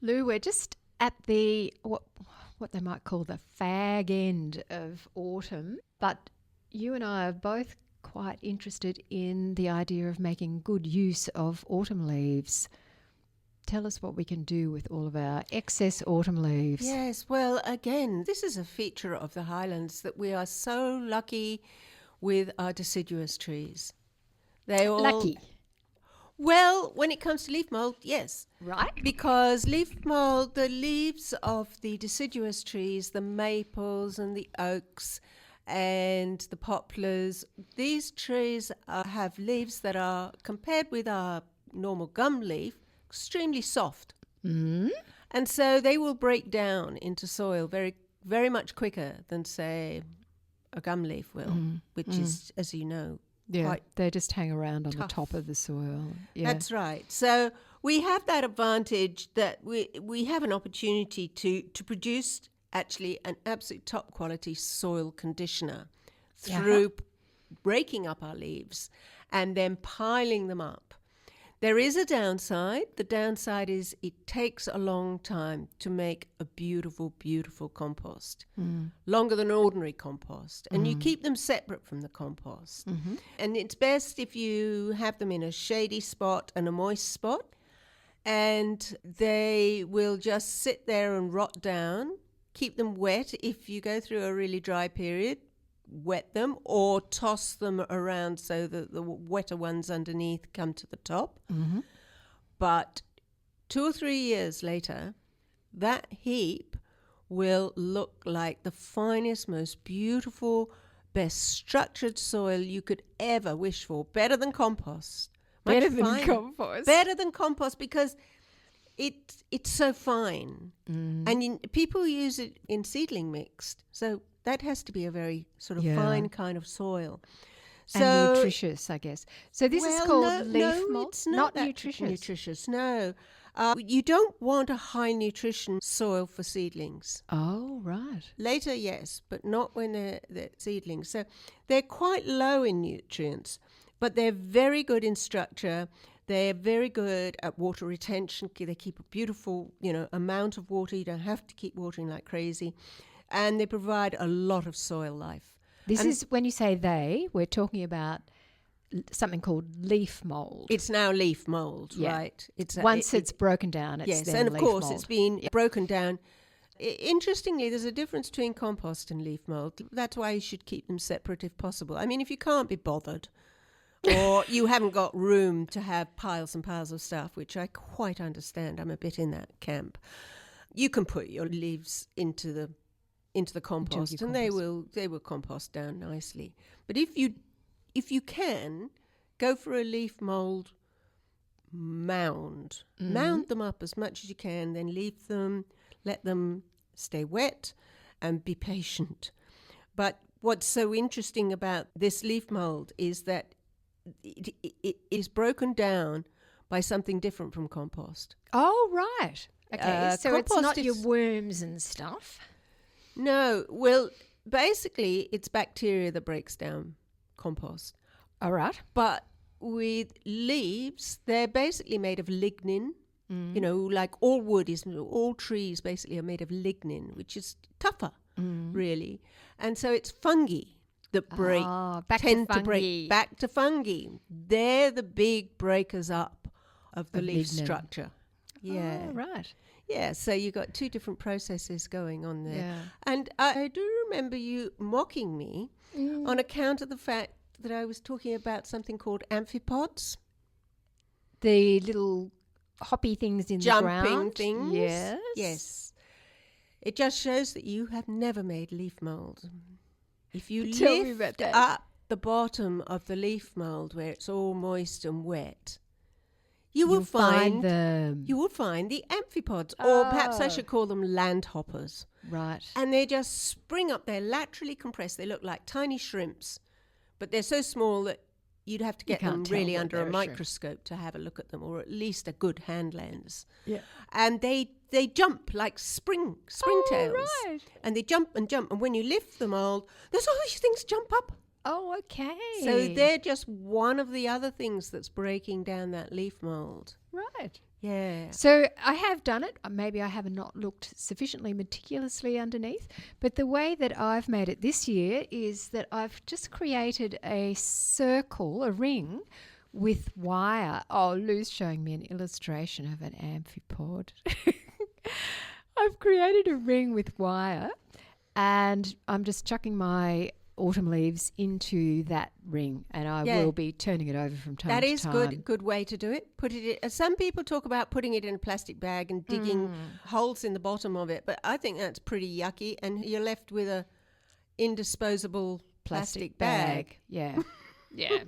Lou, we're just at the what they might call the fag end of autumn, but you and I are both quite interested in the idea of making good use of autumn leaves. Tell us what we can do with all of our excess autumn leaves. Yes, well, again, this is a feature of the Highlands that we are so lucky with our deciduous trees. They all Lucky. Well, when it comes to leaf mold, yes. Right. Because leaf mold, the leaves of the deciduous trees, the maples and the oaks and the poplars, these trees have leaves that are, compared with our normal gum leaf, extremely soft. Mm. And so they will break down into soil very, very much quicker than, say, a gum leaf will, which is, as you know, Yeah, they just hang around on tough. the top of the soil. Yeah. That's right. So we have that advantage that we have an opportunity to produce actually an absolute top quality soil conditioner through breaking up our leaves and then piling them up. There is a downside. The downside is it takes a long time to make a beautiful, beautiful compost. Longer than ordinary compost. And you keep them separate from the compost. And it's best if you have them in a shady spot and a moist spot. And they will just sit there and rot down. Keep them wet if you go through a really dry period. Wet them or toss them around so that the wetter ones underneath come to the top. But 2 or 3 years later, that heap will look like the finest, most beautiful, best structured soil you could ever wish for. Better than compost. Better than compost. Better than compost because it's so fine. And people use it in seedling mixed. So that has to be a very sort of fine kind of soil. So, and nutritious, I guess. So this is called leaf mold? It's not that nutritious, no. You don't want a high nutrition soil for seedlings. Oh, right. Later, yes, but not when they're seedlings. So they're quite low in nutrients, but they're very good in structure. They're very good at water retention. They keep a beautiful, amount of water. You don't have to keep watering like crazy. And they provide a lot of soil life. This is, when you say we're talking about something called leaf mold. It's now leaf mold, right? Once it's broken down, it's yes, then and of leaf course mold. It's been broken down. Interestingly, there's a difference between compost and leaf mold. That's why you should keep them separate if possible. I mean, if you can't be bothered, or you haven't got room to have piles and piles of stuff, which I quite understand. I'm a bit in that camp. You can put your leaves into the compost, and they will compost down nicely. But if you can, go for a leaf mold mound. Mound them up as much as you can, then leave them, let them stay wet, and be patient. But what's so interesting about this leaf mold is that it is broken down by something different from compost. Oh, right. Okay, so it's not your worms and stuff. No, well, basically, it's bacteria that breaks down compost. All right. But with leaves, they're basically made of lignin. Like all trees basically are made of lignin, which is tougher, really. And so it's fungi that tend to break back to fungi. They're the big breakers up of the leaf structure. Yeah. Oh, right. Yeah, so you got two different processes going on there. Yeah. And I do remember you mocking me on account of the fact that I was talking about something called amphipods. The little hoppy things in the ground. Jumping things. Yes. Yes. It just shows that you have never made leaf mold. If you lift up the bottom of the leaf mold where it's all moist and wet, you'll find them. You will find the amphipods, or perhaps I should call them landhoppers. Right. And they just spring up. They're laterally compressed. They look like tiny shrimps, but they're so small that you'd have to get them really under a microscope to have a look at them, or at least a good hand lens. Yeah. And they jump like springtails. Right. And they jump and jump. And when you lift the mold, there's all these things jump up. Oh, okay. So they're just one of the other things that's breaking down that leaf mold. Right. Yeah. So I have done it. Maybe I have not looked sufficiently meticulously underneath. But the way that I've made it this year is that I've just created a circle, a ring, with wire. Oh, Lou's showing me an illustration of an amphipod. I've created a ring with wire, and I'm just chucking my autumn leaves into that ring, and I will be turning it over from time to time. That is good way to do it. Put it in, some people talk about putting it in a plastic bag and digging holes in the bottom of it, but I think that's pretty yucky, and you're left with a indisposable plastic bag. Yeah. Yeah.